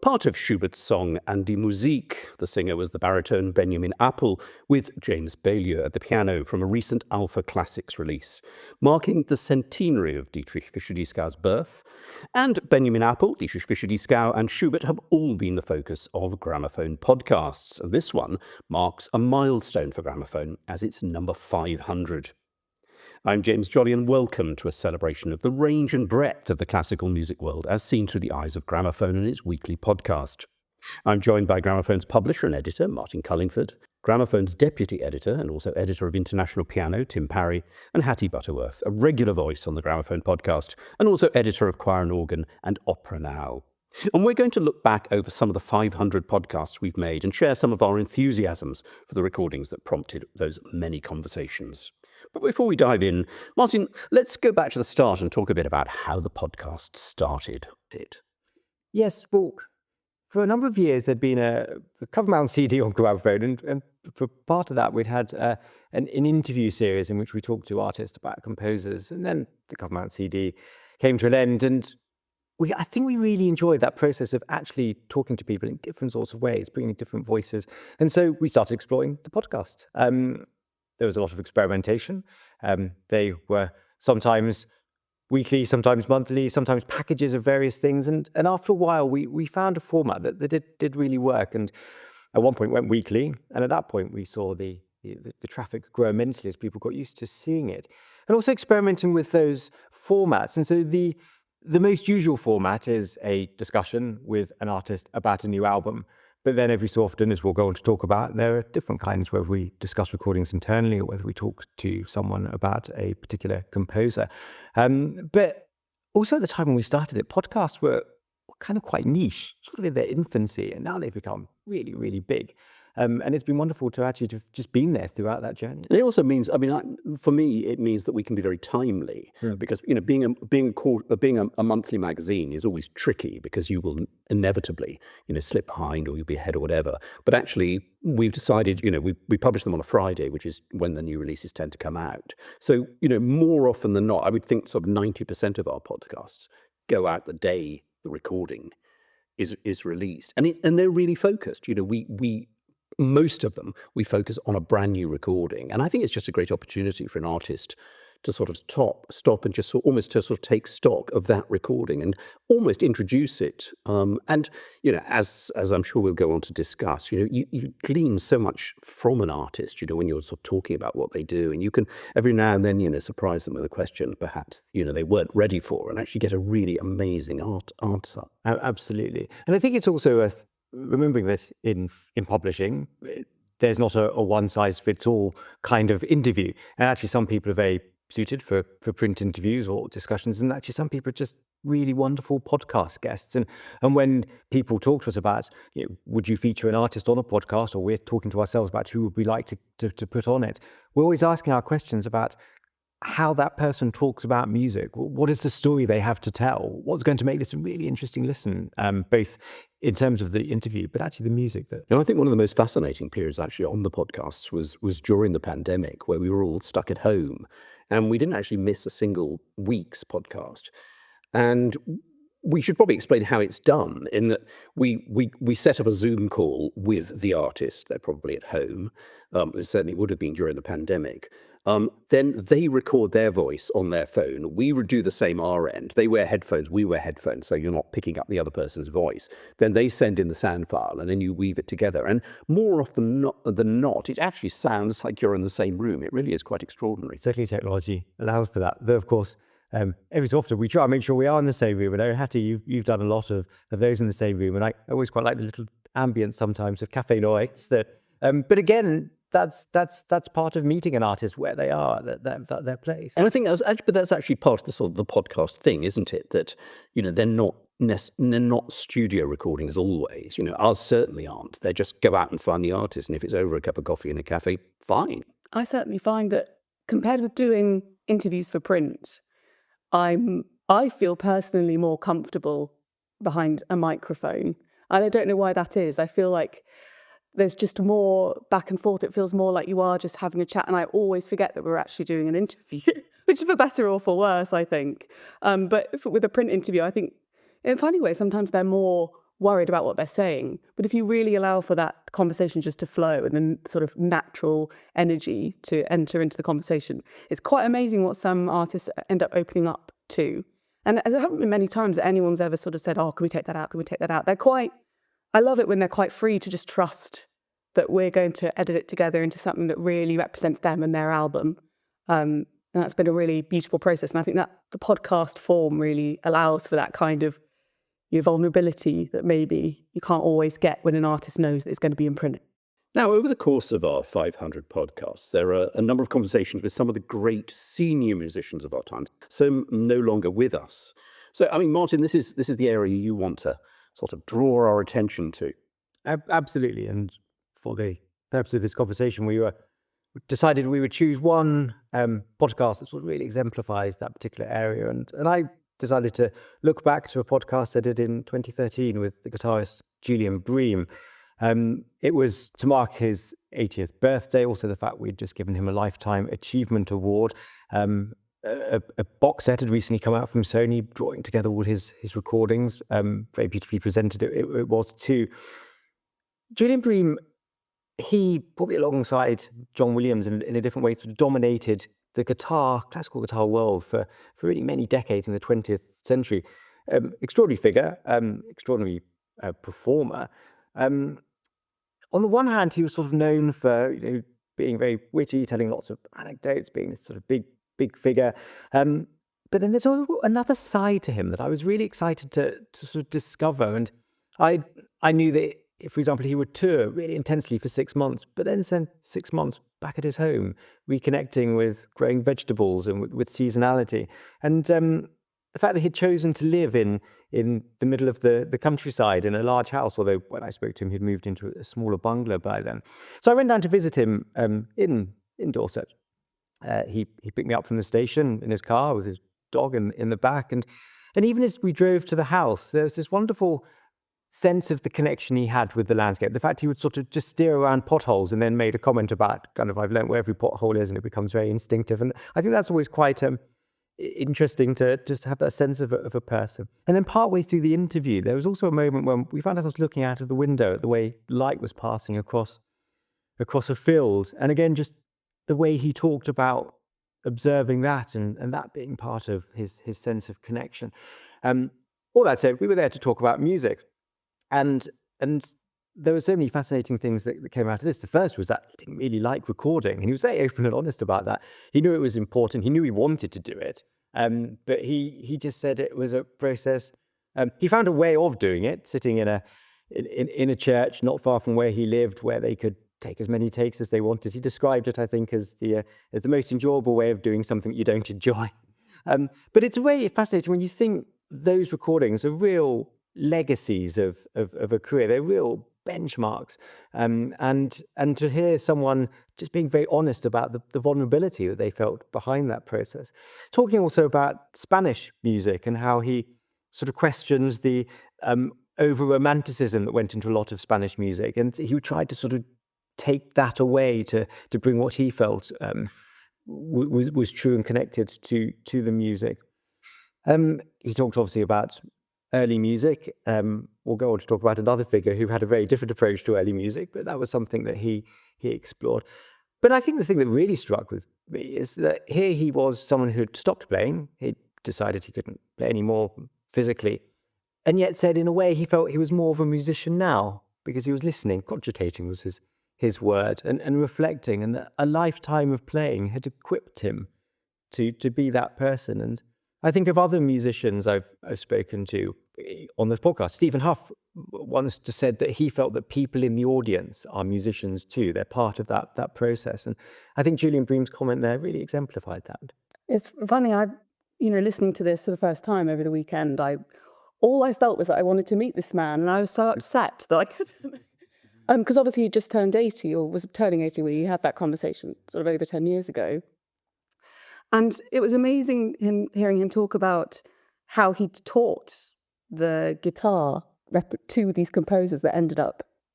Part of Schubert's song An die Musik, the singer was the baritone Benjamin Appel, with James Baylieu at the piano from a recent Alpha Classics release, marking the centenary of Dietrich Fischer-Dieskau's birth. And Benjamin Appel, Dietrich Fischer-Dieskau and Schubert have all been the focus of Gramophone podcasts, and this one marks a milestone for Gramophone as it's number 500. I'm James Jolly, and welcome to a celebration of the range and breadth of the classical music world as seen through the eyes of Gramophone and its weekly podcast. I'm joined by Gramophone's publisher and editor, Martin Cullingford, Gramophone's deputy editor and also editor of International Piano, Tim Parry, and Hattie Butterworth, a regular voice on the Gramophone podcast, and also editor of Choir and Organ and Opera Now. And we're going to look back over some of the 500 podcasts we've made and share some of our enthusiasms for the recordings that prompted those many conversations. But before we dive in, Martin, let's go back to the start and talk a bit about how the podcast started. Yes, well, for a number of years there'd been a cover mount CD on Gramophone, and for part of that we'd had an interview series in which we talked to artists about composers, and then the cover mount CD came to an end, and I think we really enjoyed that process of actually talking to people in different sorts of ways, bringing different voices, and so we started exploring the podcast. There was a lot of experimentation. They were sometimes weekly, sometimes monthly, sometimes packages of various things. And after a while, we found a format that did really work. And at one point went weekly. And at that point, we saw the traffic grow immensely as people got used to seeing it. And also experimenting with those formats. And so the most usual format is a discussion with an artist about a new album. But then every so often, as we'll go on to talk about, there are different kinds, whether we discuss recordings internally or whether we talk to someone about a particular composer. But also at the time when we started it, podcasts were kind of quite niche, sort of in their infancy, and now they've become really, really big. And it's been wonderful to actually have just been there throughout that journey. And it also means, for me, it means that we can be very timely, because being a monthly magazine is always tricky because you will inevitably slip behind or you'll be ahead or whatever. But actually, we've decided we publish them on a Friday, which is when the new releases tend to come out. So more often than not, I would think sort of 90% of our podcasts go out the day the recording is released, and they're really focused. We most of them, we focus on a brand new recording. And I think it's just a great opportunity for an artist to sort of stop and just almost to sort of take stock of that recording and almost introduce it. And as I'm sure we'll go on to discuss, you glean so much from an artist, when you're sort of talking about what they do. And you can every now and then, surprise them with a question perhaps, they weren't ready for, and actually get a really amazing answer. Absolutely. And I think it's also worth remembering this in publishing. There's not a one-size-fits-all kind of interview. And actually some people are very suited for print interviews or discussions, and actually some people are just really wonderful podcast guests. And when people talk to us about, would you feature an artist on a podcast, or we're talking to ourselves about who would we like to put on it, we're always asking our questions about how that person talks about music. What is the story they have to tell? What's going to make this a really interesting listen, both in terms of the interview, but actually the music. I think one of the most fascinating periods actually on the podcasts was during the pandemic, where we were all stuck at home and we didn't actually miss a single week's podcast. And we should probably explain how it's done, in that we set up a Zoom call with the artist. They're probably at home. It certainly would have been during the pandemic. Then they record their voice on their phone. We would do the same our end. They wear headphones, we wear headphones, so you're not picking up the other person's voice. Then they send in the sound file, and then you weave it together. And more often than not, it actually sounds like you're in the same room. It really is quite extraordinary. Certainly technology allows for that. Though, of course, every so often we try to make sure we are in the same room. And I know, Hattie, you've done a lot of those in the same room. And I always quite like the little ambience sometimes of cafe noise. But again, that's part of meeting an artist where they are, that their place. And I think that's actually part of the sort of the podcast thing, isn't it? That, they're not studio recordings always. Ours certainly aren't. They just go out and find the artist, and if it's over a cup of coffee in a cafe, fine. I certainly find that compared with doing interviews for print, I feel personally more comfortable behind a microphone. And I don't know why that is. I feel like there's just more back and forth. It feels more like you are just having a chat. And I always forget that we're actually doing an interview, which is for better or for worse, I think. But with a print interview, I think in a funny way, sometimes they're more worried about what they're saying. But if you really allow for that conversation just to flow and then sort of natural energy to enter into the conversation, it's quite amazing what some artists end up opening up to. And there haven't been many times that anyone's ever sort of said, oh, can we take that out? Can we take that out? I love it when they're quite free to just trust that we're going to edit it together into something that really represents them and their album. And that's been a really beautiful process. And I think that the podcast form really allows for that kind of vulnerability that maybe you can't always get when an artist knows that it's going to be in print. Now, over the course of our 500 podcasts, there are a number of conversations with some of the great senior musicians of our time, some no longer with us. So, Martin, this is the area you want to sort of draw our attention to. Absolutely. And for the purpose of this conversation, we decided we would choose one podcast that sort of really exemplifies that particular area. And I decided to look back to a podcast I did in 2013 with the guitarist Julian Bream. It was to mark his 80th birthday, also the fact we'd just given him a Lifetime Achievement Award. A box set had recently come out from Sony, drawing together all his recordings, very beautifully presented it was too. Julian Bream, he, probably alongside John Williams in a different way, sort of dominated the classical guitar world for really many decades in the 20th century. Extraordinary figure, extraordinary performer. On the one hand, he was sort of known for being very witty, telling lots of anecdotes, being this sort of big figure. But then there's another side to him that I was really excited to sort of discover. And I knew that, for example, he would tour really intensely for 6 months, but then spend 6 months back at his home, reconnecting with growing vegetables and with seasonality. And the fact that he'd chosen to live in the middle of the countryside in a large house, although when I spoke to him, he'd moved into a smaller bungalow by then. So I went down to visit him in Dorset. He picked me up from the station in his car with his dog in the back. And even as we drove to the house, there was this wonderful sense of the connection he had with the landscape. The fact he would sort of just steer around potholes and then made a comment about kind of, I've learned where every pothole is, and it becomes very instinctive. And I think that's always quite interesting to just have that sense of a person. And then partway through the interview, there was also a moment when we found ourselves looking out of the window at the way light was passing across a field. And again, just the way he talked about observing that and that being part of his sense of connection. All that said, we were there to talk about music. And there were so many fascinating things that came out of this. The first was that he didn't really like recording, and he was very open and honest about that. He knew it was important. He knew he wanted to do it, but he just said it was a process. He found a way of doing it, sitting in a church not far from where he lived, where they could take as many takes as they wanted. He described it, I think, as the most enjoyable way of doing something you don't enjoy. But it's a way fascinating when you think those recordings are real legacies of a career. They're real benchmarks. And to hear someone just being very honest about the vulnerability that they felt behind that process. Talking also about Spanish music and how he sort of questions the over-romanticism that went into a lot of Spanish music. And he tried to sort of take that away to bring what he felt was true and connected to the music. He talked obviously about early music. We'll go on to talk about another figure who had a very different approach to early music, but that was something that he explored. But I think the thing that really struck with me is that here he was someone who had stopped playing. He'd decided he couldn't play anymore physically, and yet said in a way he felt he was more of a musician now because he was listening. Cogitating was his word, and reflecting, and that a lifetime of playing had equipped him to be that person. And I think of other musicians I've spoken to on this podcast. Stephen Huff once just said that he felt that people in the audience are musicians too. They're part of that process. And I think Julian Bream's comment there really exemplified that. It's funny, listening to this for the first time over the weekend, all I felt was that I wanted to meet this man, and I was so upset that I couldn't. Because obviously he just turned 80, or was turning 80 when he had that conversation sort of over 10 years ago. And it was amazing hearing him talk about how he'd taught the guitar to these composers that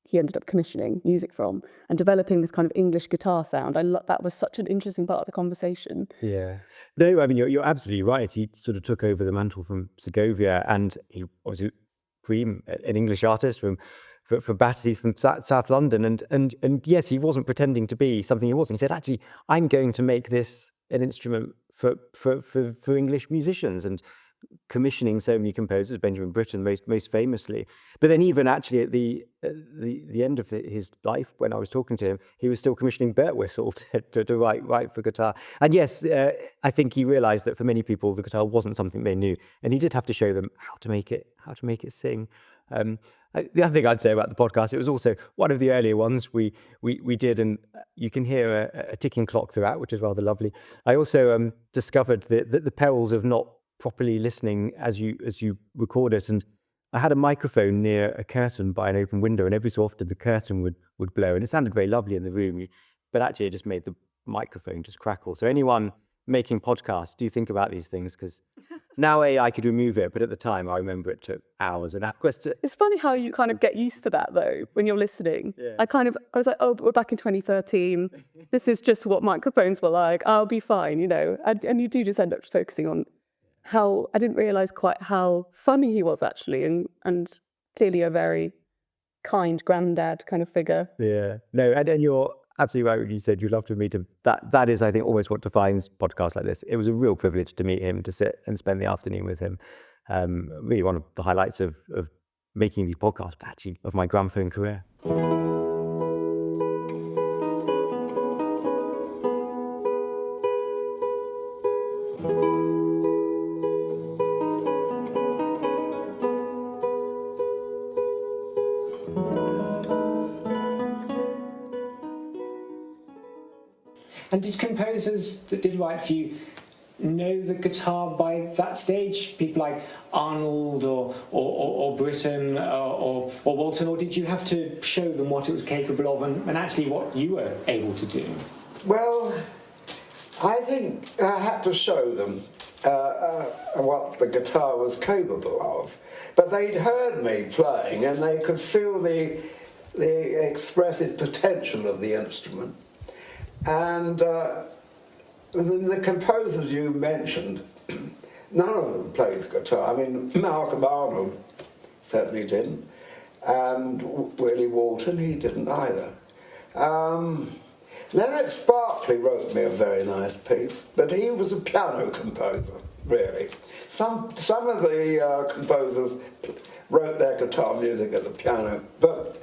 he ended up commissioning music from, and developing this kind of English guitar sound. That was such an interesting part of the conversation. Yeah. No, I mean, you're absolutely right. He sort of took over the mantle from Segovia, and he was Bream, an English artist from Battersea, from South London. And yes, he wasn't pretending to be something he wasn't. He said, actually, I'm going to make this an instrument for English musicians, and commissioning so many composers, Benjamin Britten most famously. But then even actually at the end of his life, when I was talking to him, he was still commissioning Birtwistle to write for guitar. And yes, I think he realized that for many people, the guitar wasn't something they knew, and he did have to show them how to make it sing. The other thing I'd say about the podcast, it was also one of the earlier ones we did, and you can hear a ticking clock throughout, which is rather lovely. I also discovered the perils of not properly listening as you record it, and I had a microphone near a curtain by an open window, and every so often the curtain would blow, and it sounded very lovely in the room, but actually it just made the microphone just crackle. So anyone making podcasts, do think about these things, because now I could remove it, but at the time I remember it took hours and hours. It's funny how you kind of get used to that though when you're listening. Yeah. I was like, oh, but we're back in 2013. This is just what microphones were like. I'll be fine, and you do just end up focusing on how I didn't realise quite how funny he was actually, and clearly a very kind granddad kind of figure. Yeah, no, and you're absolutely right when you said you'd love to meet him. That is, I think, always what defines podcasts like this. It was a real privilege to meet him, to sit and spend the afternoon with him. Really one of the highlights of making these podcasts, but actually of my gramophone career. And did composers that did write for you know the guitar by that stage? People like Arnold or Britten or Walton, or did you have to show them what it was capable of and actually what you were able to do? Well, I think I had to show them what the guitar was capable of. But they'd heard me playing and they could feel the expressive potential of the instrument. And the composers you mentioned, none of them played guitar. I mean, Malcolm Arnold certainly didn't, and Willie Walton, he didn't either. Lennox Berkeley wrote me a very nice piece, but he was a piano composer, really. Some of the composers wrote their guitar music at the piano, but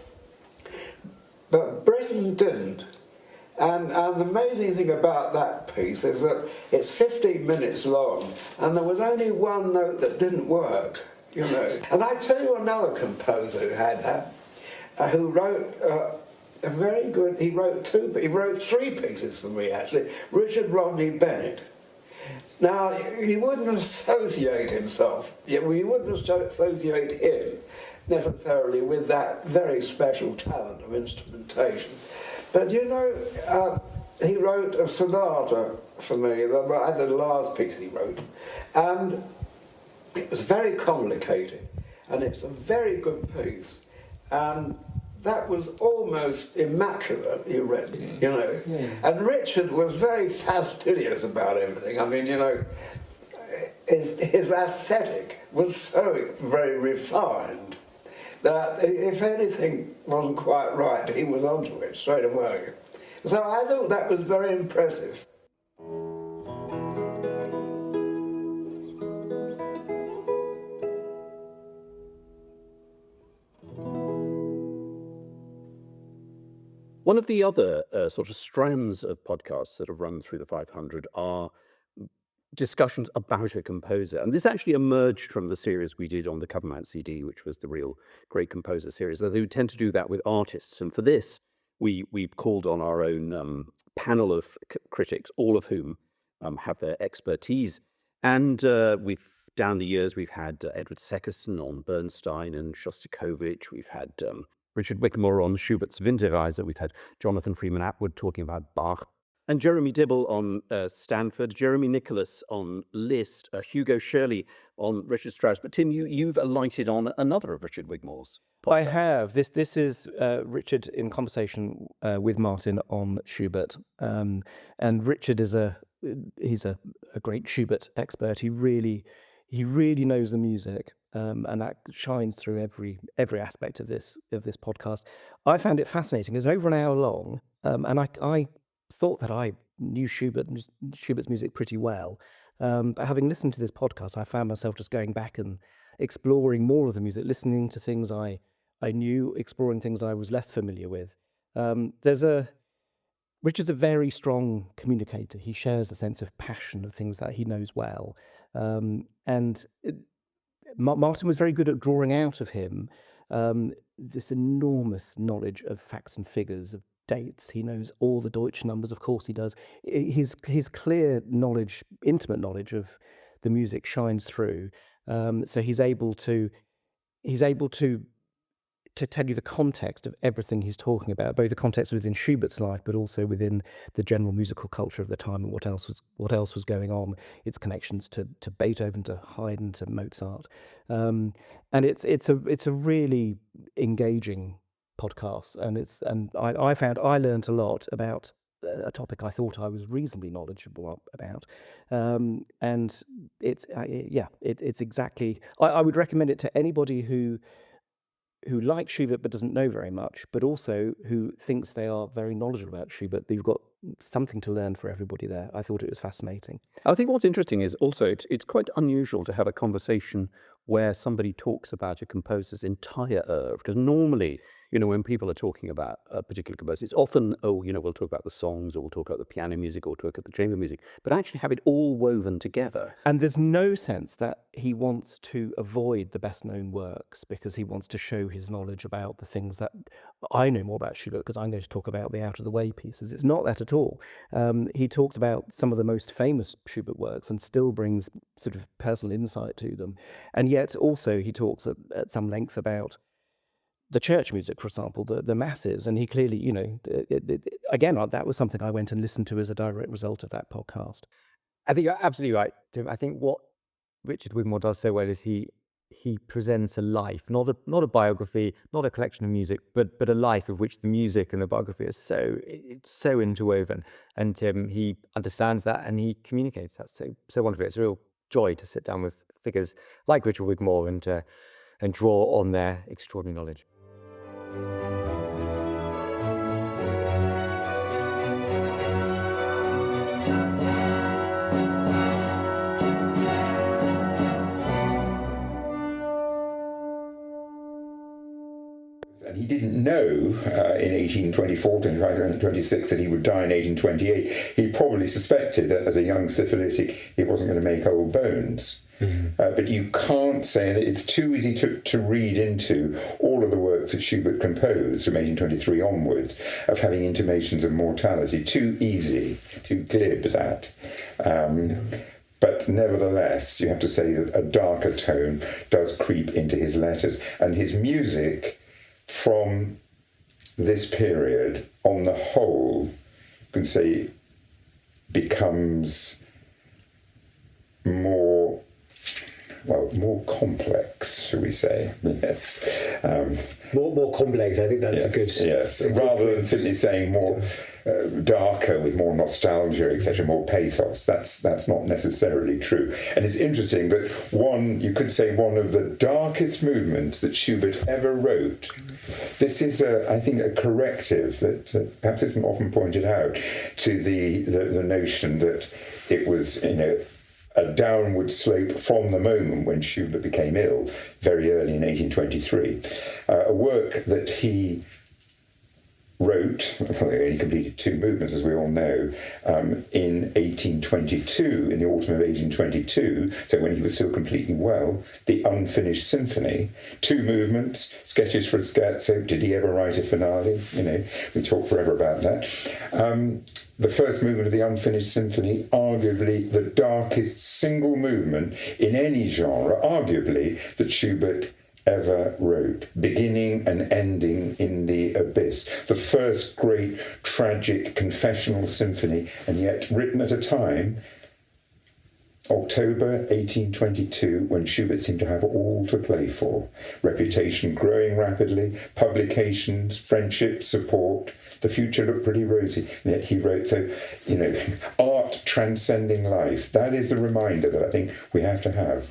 Britten didn't. And the amazing thing about that piece is that it's 15 minutes long, and there was only one note that didn't work, And I tell you another composer who had that, who wrote a very good. He wrote 3 pieces for me actually. Richard Rodney Bennett. Now he wouldn't associate himself. He wouldn't associate him necessarily with that very special talent of instrumentation. But he wrote a sonata for me, the last piece he wrote, and it was very complicated, and it's a very good piece, and that was almost immaculately written, Yeah. And Richard was very fastidious about everything. I mean, his aesthetic was so very refined that if anything wasn't quite right, he was onto it straight away. So I thought that was very impressive. One of the other sort of strands of podcasts that have run through the 500 are discussions about a composer. And this actually emerged from the series we did on the Cover Mount CD, which was the Real Great Composer series. They would tend to do that with artists. And for this, we called on our own panel of critics, all of whom have their expertise. And down the years, we've had Edward Seckerson on Bernstein and Shostakovich. We've had Richard Wigmore on Schubert's Winterreise. We've had Jonathan Freeman Atwood talking about Bach. And Jeremy Dibble on Stanford, Jeremy Nicholas on Liszt, Hugo Shirley on Richard Strauss. But Tim, you've alighted on another of Richard Wigmore's podcasts. I have. This is Richard in conversation with Martin on Schubert. And Richard he's a great Schubert expert. He really knows the music, and that shines through every aspect of this podcast. I found it fascinating. It was over an hour long, and I thought that I knew Schubert's music pretty well. But having listened to this podcast, I found myself just going back and exploring more of the music, listening to things I knew, exploring things I was less familiar with. Richard's a very strong communicator. He shares a sense of passion of things that he knows well. Martin was very good at drawing out of him this enormous knowledge of facts and figures, of dates. He knows all the Deutsch numbers, of course he does. His clear knowledge, intimate knowledge of the music shines through. So he's able to tell you the context of everything he's talking about, both the context within Schubert's life, but also within the general musical culture of the time and what else was going on, its connections to Beethoven, to Haydn, to Mozart, and it's a really engaging podcast, and I found I learned a lot about a topic I thought I was reasonably knowledgeable about, and it's exactly. I would recommend it to anybody who likes Schubert but doesn't know very much, but also who thinks they are very knowledgeable about Schubert. You've got something to learn for everybody there. I thought it was fascinating. I think what's interesting is also it's quite unusual to have a conversation where somebody talks about a composer's entire oeuvre, because normally, when people are talking about a particular composer, it's often, we'll talk about the songs, or we'll talk about the piano music, or talk about the chamber music, but actually have it all woven together. And there's no sense that he wants to avoid the best-known works because he wants to show his knowledge about the things that I know more about Schubert, because I'm going to talk about the out-of-the-way pieces. It's not that at all. He talks about some of the most famous Schubert works and still brings sort of personal insight to them. And yet also he talks at some length about the church music, for example, the masses, and he clearly, again, that was something I went and listened to as a direct result of that podcast. I think you're absolutely right, Tim. I think what Richard Wigmore does so well is he presents a life, not a biography, not a collection of music, but a life of which the music and the biography is so interwoven. And he understands that and he communicates that so wonderfully. It's a real joy to sit down with figures like Richard Wigmore and draw on their extraordinary knowledge. And he didn't know in 1824, 25, 26 that he would die in 1828. He probably suspected that as a young syphilitic he wasn't going to make old bones. Mm-hmm. But you can't say that it's too easy to read into all of the works that Schubert composed from 1823 onwards of having intimations of mortality. Too easy, too glib that. But nevertheless, you have to say that a darker tone does creep into his letters, and his music from this period, on the whole, you can say, becomes more complex, shall we say? Yes. More complex. I think that's a good. Yes, rather than simply saying more darker with more nostalgia, etc., more pathos. That's not necessarily true. And it's interesting that you could say one of the darkest movements that Schubert ever wrote. This is, I think, a corrective that perhaps isn't often pointed out to the notion that it was, a downward slope from the moment when Schubert became ill, very early in 1823. A work that he wrote, well, he only completed 2 movements, as we all know, in 1822, in the autumn of 1822, so when he was still completely well, the Unfinished Symphony. 2 movements, sketches for a scherzo. Did he ever write a finale? You know, we talk forever about that. The first movement of the Unfinished Symphony, arguably the darkest single movement in any genre, arguably, that Schubert ever wrote, beginning and ending in the abyss. The first great tragic confessional symphony, and yet written at a time, October 1822, when Schubert seemed to have all to play for. Reputation growing rapidly, publications, friendship, support. The future looked pretty rosy, and yet he wrote. So, you know, art transcending life. That is the reminder that I think we have to have.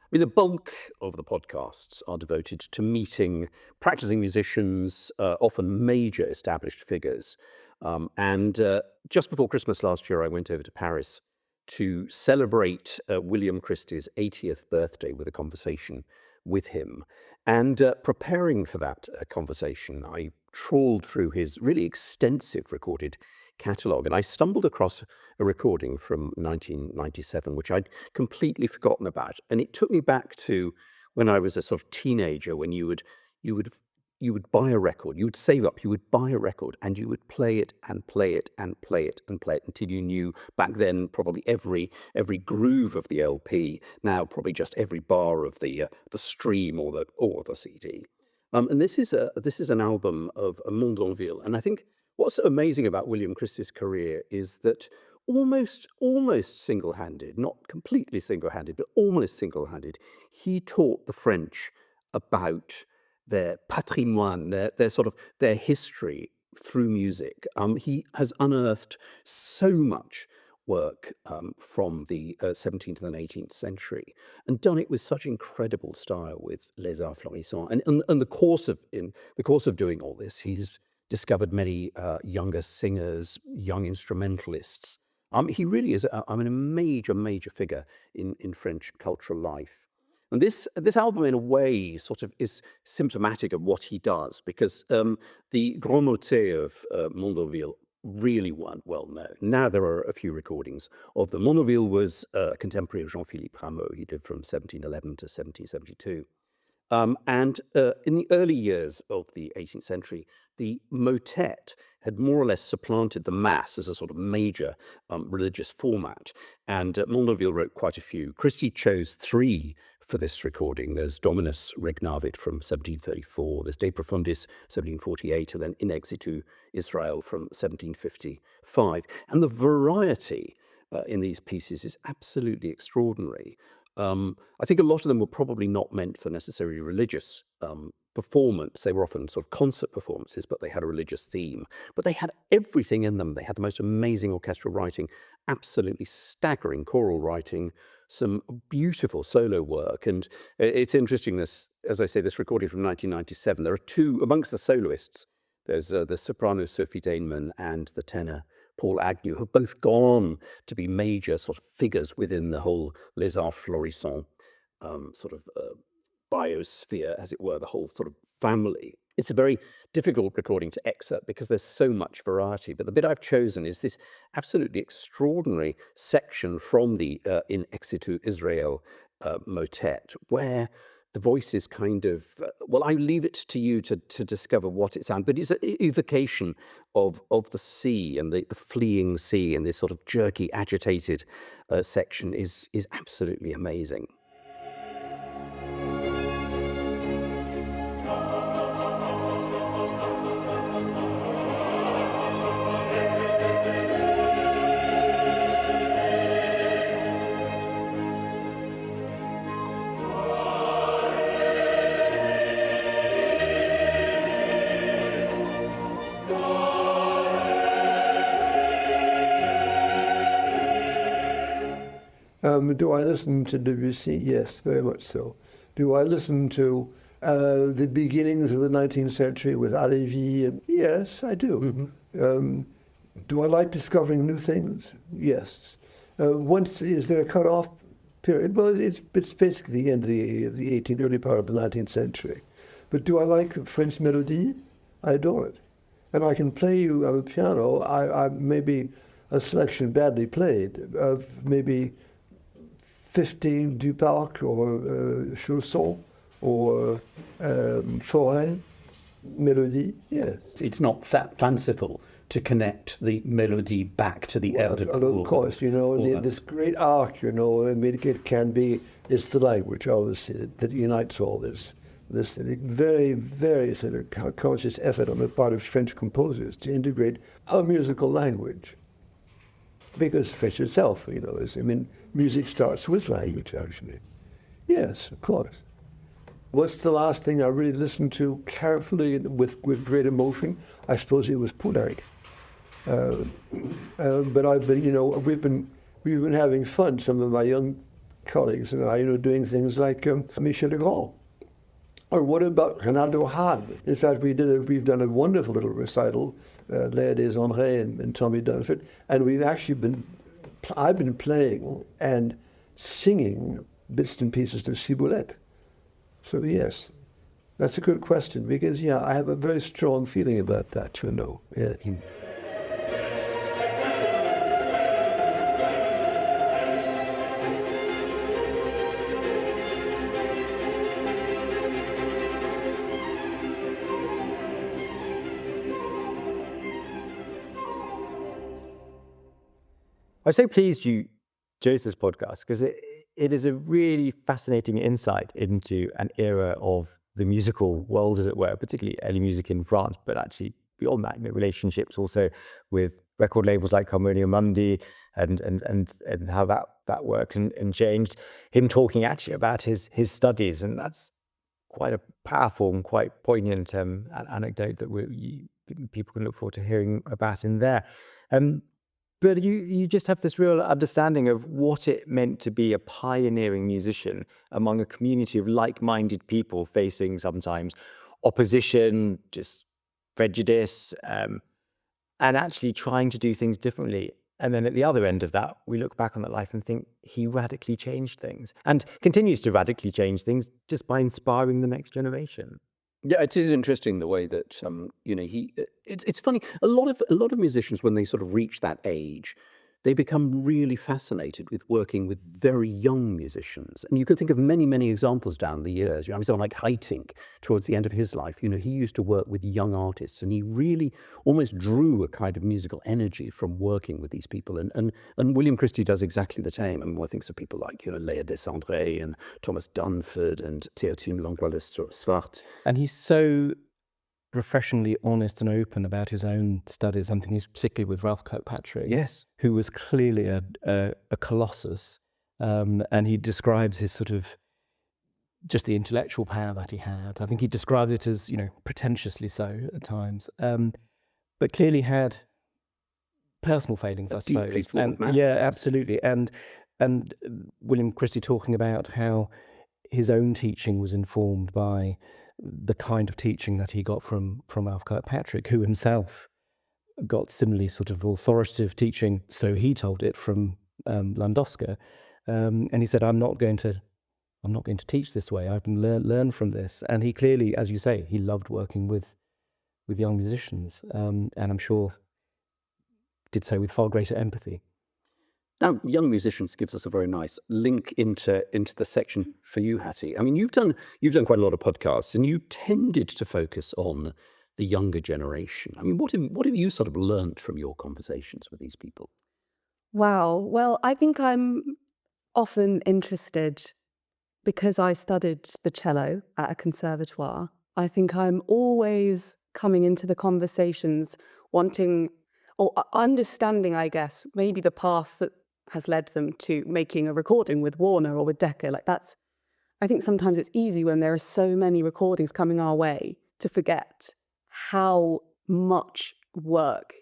I mean, the bulk of the podcasts are devoted to meeting practicing musicians, often major established figures. And just before Christmas last year, I went over to Paris to celebrate William Christie's 80th birthday with a conversation with him. And preparing for that conversation, I trawled through his really extensive recorded catalogue, and I stumbled across a recording from 1997, which I'd completely forgotten about. And it took me back to when I was a sort of teenager, when you would buy a record, you would save up, you would buy a record, and you would play it and play it and play it and play it until you knew back then probably every groove of the LP. Now probably just every bar of the stream or the CD. And this is an album of Mondonville, and I think what's amazing about William Christie's career is that almost single-handed, not completely single-handed, but almost single-handed, he taught the French about their patrimoine, their history through music. He has unearthed so much work from the 17th and 18th century, and done it with such incredible style with Les Arts Florissants. And in the course of doing all this, he's discovered many younger singers, young instrumentalists. He really is a major figure in French cultural life. And this album, in a way, sort of is symptomatic of what he does, because the Grand Motet of Mondonville really weren't well known. Now there are a few recordings of them. Mondonville was a contemporary of Jean-Philippe Rameau. He lived from 1711 to 1772. And in the early years of the 18th century, the motet had more or less supplanted the mass as a sort of major religious format. And Mondonville wrote quite a few. Christie chose 3 for this recording. There's Dominus Regnavit from 1734, there's De Profundis 1748, and then In Exitu Israel from 1755. And the variety in these pieces is absolutely extraordinary. I think a lot of them were probably not meant for necessarily religious performance. They were often sort of concert performances, but they had a religious theme. But they had everything in them. They had the most amazing orchestral writing, absolutely staggering choral writing, some beautiful solo work. And it's interesting, this, as I say, this recording from 1997, there are 2, amongst the soloists, there's the soprano Sophie Daneman and the tenor Paul Agnew, who've both gone on to be major sort of figures within the whole Les Arts Florissants biosphere, as it were, the whole sort of family. It's a very difficult recording to excerpt because there's so much variety, but the bit I've chosen is this absolutely extraordinary section from the In Exitu Israel motet, where the voice is kind of, well, I leave it to you to discover what it sounds, but it's an evocation of the sea and the fleeing sea, and this sort of jerky, agitated section is absolutely amazing. Do I listen to Debussy? Yes, very much so. Do I listen to the beginnings of the 19th century with Halévy? Yes, I do. Do I like discovering new things? Yes. Is there a cut-off period? Well, it's basically the end of the 18th, early part of the 19th century. But do I like French melody? I adore it. And I can play you on the piano, I maybe a selection badly played of maybe 15 Duparc or Chausson or Forêt melody. Yes. It's not that fanciful to connect the melody back to the air. Of course, this great arc, it can be, it's the language, obviously, that unites all this very, very sort of conscious effort on the part of French composers to integrate a musical language. Because French itself, music starts with language, actually. Yes, of course. What's the last thing I really listened to carefully with great emotion? I suppose it was Poulenc. But I've been, we've been having fun, some of my young colleagues and I, doing things like Michel Legrand. Or what about Renaud Hahn? In fact, we've done a wonderful little recital, Léa des André and Tommy Dunford, and I've been playing and singing bits and pieces of Ciboulette. So yes, that's a good question because I have a very strong feeling about that, Yeah. I was so pleased you chose this podcast because it is a really fascinating insight into an era of the musical world, as it were, particularly early music in France, but actually beyond that, relationships also with record labels like Harmonia Mundi and how that worked and changed. Him talking actually about his studies, and that's quite a powerful and quite poignant anecdote that people can look forward to hearing about in there. But you just have this real understanding of what it meant to be a pioneering musician among a community of like-minded people facing sometimes opposition, just prejudice, and actually trying to do things differently. And then at the other end of that, we look back on that life and think he radically changed things and continues to radically change things just by inspiring the next generation. Yeah, it is interesting the way that it's funny. A lot of musicians, when they sort of reach that age, they become really fascinated with working with very young musicians. And you can think of many, many examples down the years. Someone like Haitink, towards the end of his life, he used to work with young artists, and he really almost drew a kind of musical energy from working with these people. And William Christie does exactly the same. I mean, one thinks of people like, Léa des André and Thomas Dunford and Théotime Langlois-Swart. And he's so refreshingly honest and open about his own studies. I'm thinking particularly with Ralph Kirkpatrick, yes, who was clearly a colossus, and he describes his sort of just the intellectual power that he had. I think he described it as pretentiously so at times, but clearly had personal failings, I suppose. Yeah, absolutely. And William Christie talking about how his own teaching was informed by the kind of teaching that he got from Ralph Kirkpatrick, who himself got similarly sort of authoritative teaching, so he told it, from Landowska, and he said, I'm not going to teach this way. I can learn from this. And he clearly, as you say, he loved working with young musicians, and I'm sure did so with far greater empathy. Now, young musicians gives us a very nice link into the section for you, Hattie. I mean, you've done quite a lot of podcasts, and you tended to focus on the younger generation. I mean, what have you sort of learned from your conversations with these people? Wow. Well, I think I'm often interested because I studied the cello at a conservatoire. I think I'm always coming into the conversations wanting or understanding, I guess, maybe the path that has led them to making a recording with Warner or with Decca. I think sometimes it's easy when there are so many recordings coming our way to forget how much work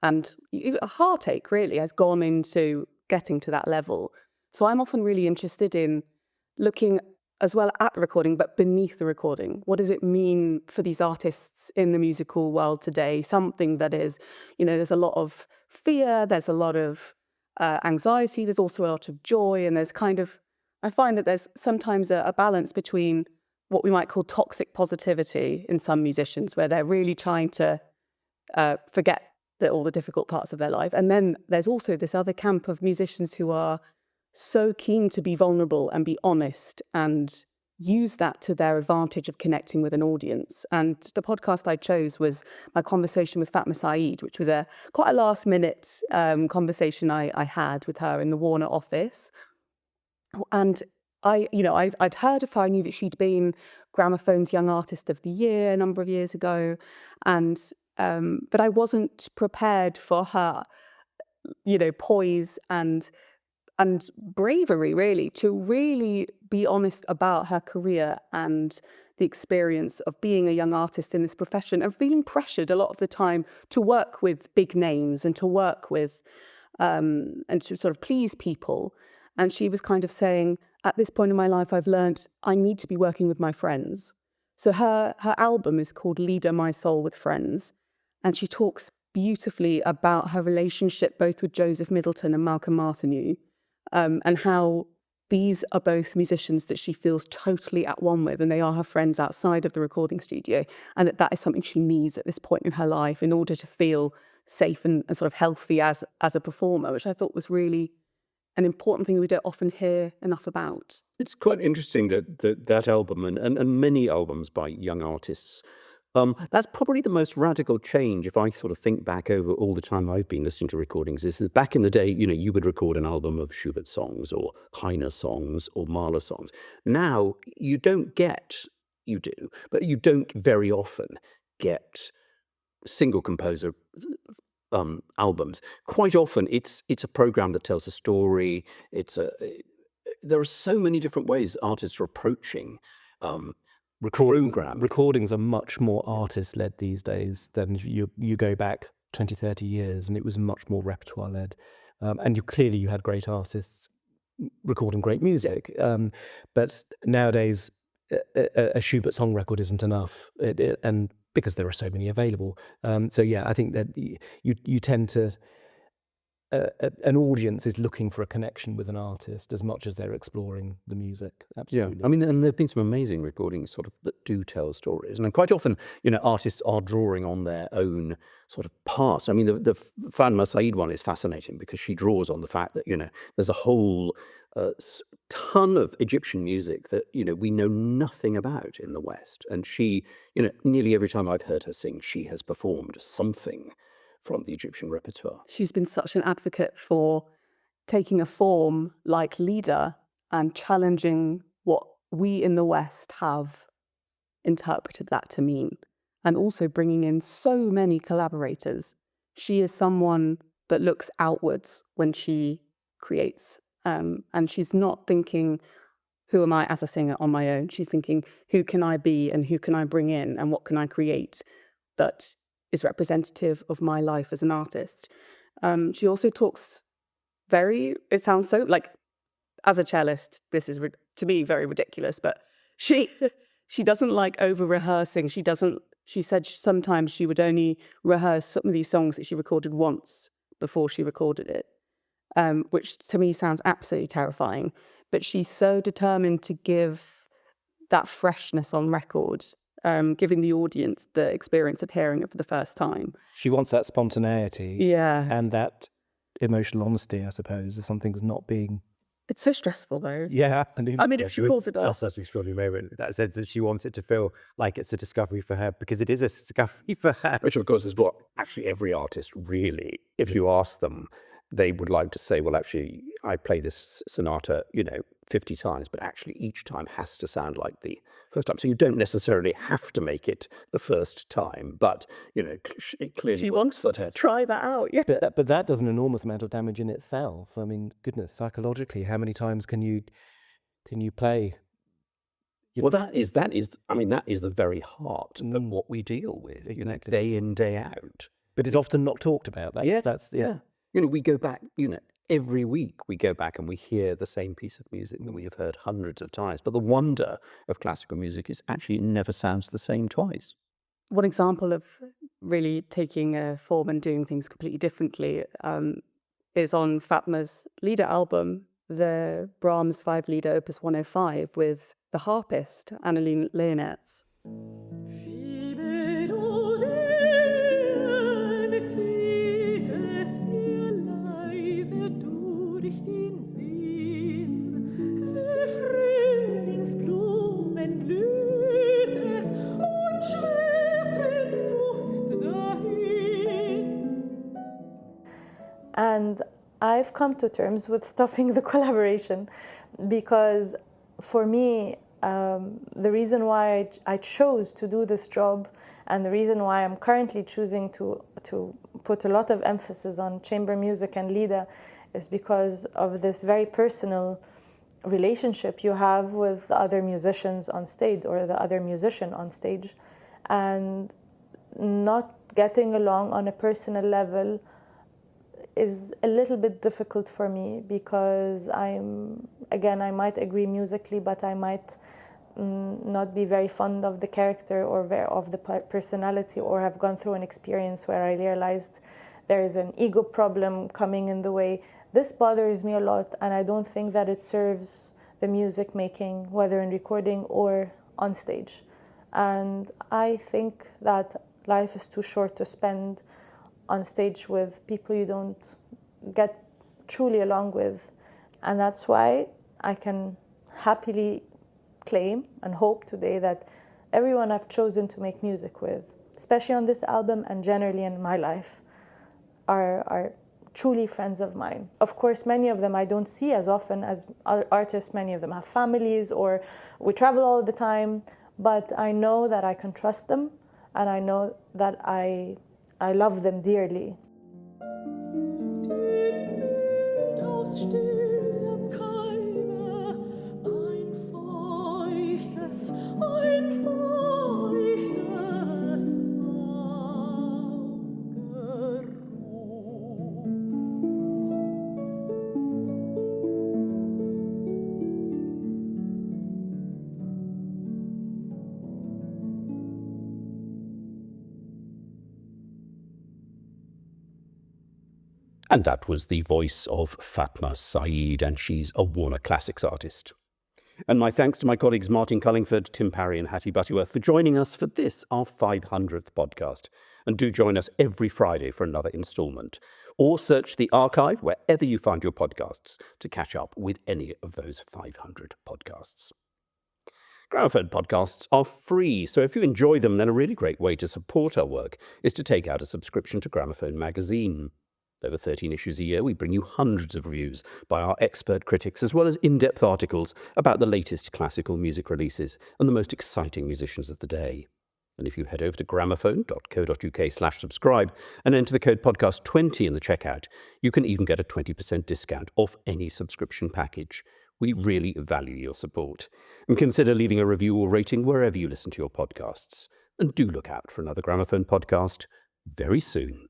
and a heartache really has gone into getting to that level. So I'm often really interested in looking as well at the recording, but beneath the recording. What does it mean for these artists in the musical world today? Something that is, there's a lot of fear, there's a lot of anxiety, there's also a lot of joy, and I find that there's sometimes a balance between what we might call toxic positivity in some musicians, where they're really trying to forget all the difficult parts of their life. And then there's also this other camp of musicians who are so keen to be vulnerable and be honest and use that to their advantage of connecting with an audience. And the podcast I chose was my conversation with Fatma Said, which was quite a last minute conversation I had with her in the Warner office. And I'd heard of her. I knew that she'd been Gramophone's Young Artist of the Year a number of years ago. And but I wasn't prepared for her, poise and bravery, really, to really be honest about her career and the experience of being a young artist in this profession and feeling pressured a lot of the time to work with big names and to work with and to sort of please people. And she was kind of saying, at this point in my life, I've learned I need to be working with my friends. So her album is called Leader My Soul with Friends. And she talks beautifully about her relationship both with Joseph Middleton and Malcolm Martineau, and how these are both musicians that she feels totally at one with, and they are her friends outside of the recording studio, and that is something she needs at this point in her life in order to feel safe and sort of healthy as a performer, which I thought was really an important thing we don't often hear enough about. It's quite interesting that album and many albums by young artists, that's probably the most radical change if I sort of think back over all the time I've been listening to recordings. Is that back in the day, you would record an album of Schubert songs or Heine songs or Mahler songs. Now, you do, but you don't very often get single composer albums. Quite often, it's a program that tells a story. There are so many different ways artists are approaching Recordings are much more artist-led these days than you go back 20, 30 years, and it was much more repertoire-led. And you had great artists recording great music. But nowadays, a Schubert song record isn't enough, and because there are so many available. I think that you tend to... an audience is looking for a connection with an artist as much as they're exploring the music. Absolutely. Yeah, I mean, and there have been some amazing recordings sort of that do tell stories. And quite often, artists are drawing on their own sort of past. I mean, the Fatma Said one is fascinating because she draws on the fact that, there's a whole ton of Egyptian music that, we know nothing about in the West. And she, nearly every time I've heard her sing, she has performed something from the Egyptian repertoire. She's been such an advocate for taking a form like Lieder and challenging what we in the West have interpreted that to mean, and also bringing in so many collaborators. She is someone that looks outwards when she creates, and she's not thinking, who am I as a singer on my own? She's thinking, who can I be and who can I bring in and what can I create that is representative of my life as an artist. She also talks it sounds so like, as a cellist, this is to me very ridiculous, but she doesn't like over rehearsing. She said sometimes she would only rehearse some of these songs that she recorded once before she recorded it, which to me sounds absolutely terrifying. But she's so determined to give that freshness on record, giving the audience the experience of hearing it for the first time. She wants that spontaneity, and that emotional honesty, I suppose, if something's not being... It's so stressful, though. Yeah, absolutely. I mean, if she calls it up. That's such an extraordinary moment. That sense that she wants it to feel like it's a discovery for her, because it is a discovery for her. Which, of course, is what actually every artist really, if you ask them, they would like to say, well, actually, I play this sonata, 50 times, but actually each time has to sound like the first time. So you don't necessarily have to make it the first time, but, it clearly... She wants to try that out, yeah. But that does an enormous amount of damage in itself. I mean, goodness, psychologically, how many times can you play? Well, that is the very heart of what we deal with, day in, day out. But it's often not talked about. We go back, every week we go back and we hear the same piece of music that we have heard hundreds of times. But the wonder of classical music is actually it never sounds the same twice. One example of really taking a form and doing things completely differently is on Fatma's Lieder album, the Brahms 5-Lieder Opus 105 with the harpist Annelien Leonetz. And I've come to terms with stopping the collaboration because for me, the reason why I chose to do this job and the reason why I'm currently choosing to put a lot of emphasis on chamber music and Lieder is because of this very personal relationship you have with the other musicians on stage or the other musician on stage, and not getting along on a personal level is a little bit difficult for me because I might agree musically, but I might not be very fond of the character or of the personality, or have gone through an experience where I realized there is an ego problem coming in the way. This bothers me a lot, and I don't think that it serves the music making, whether in recording or on stage. And I think that life is too short to spend on stage with people you don't get truly along with. And that's why I can happily claim and hope today that everyone I've chosen to make music with, especially on this album and generally in my life, are truly friends of mine. Of course, many of them I don't see as often as other artists. Many of them have families or we travel all the time, but I know that I can trust them, and I know that I love them dearly. And that was the voice of Fatma Said, and she's a Warner Classics artist. And my thanks to my colleagues Martin Cullingford, Tim Parry and Hattie Butterworth for joining us for this, our 500th podcast. And do join us every Friday for another instalment. Or search the archive wherever you find your podcasts to catch up with any of those 500 podcasts. Gramophone podcasts are free, so if you enjoy them, then a really great way to support our work is to take out a subscription to Gramophone Magazine. Over 13 issues a year, we bring you hundreds of reviews by our expert critics, as well as in-depth articles about the latest classical music releases and the most exciting musicians of the day. And if you head over to gramophone.co.uk/subscribe and enter the code podcast20 in the checkout, you can even get a 20% discount off any subscription package. We really value your support. And consider leaving a review or rating wherever you listen to your podcasts. And do look out for another Gramophone podcast very soon.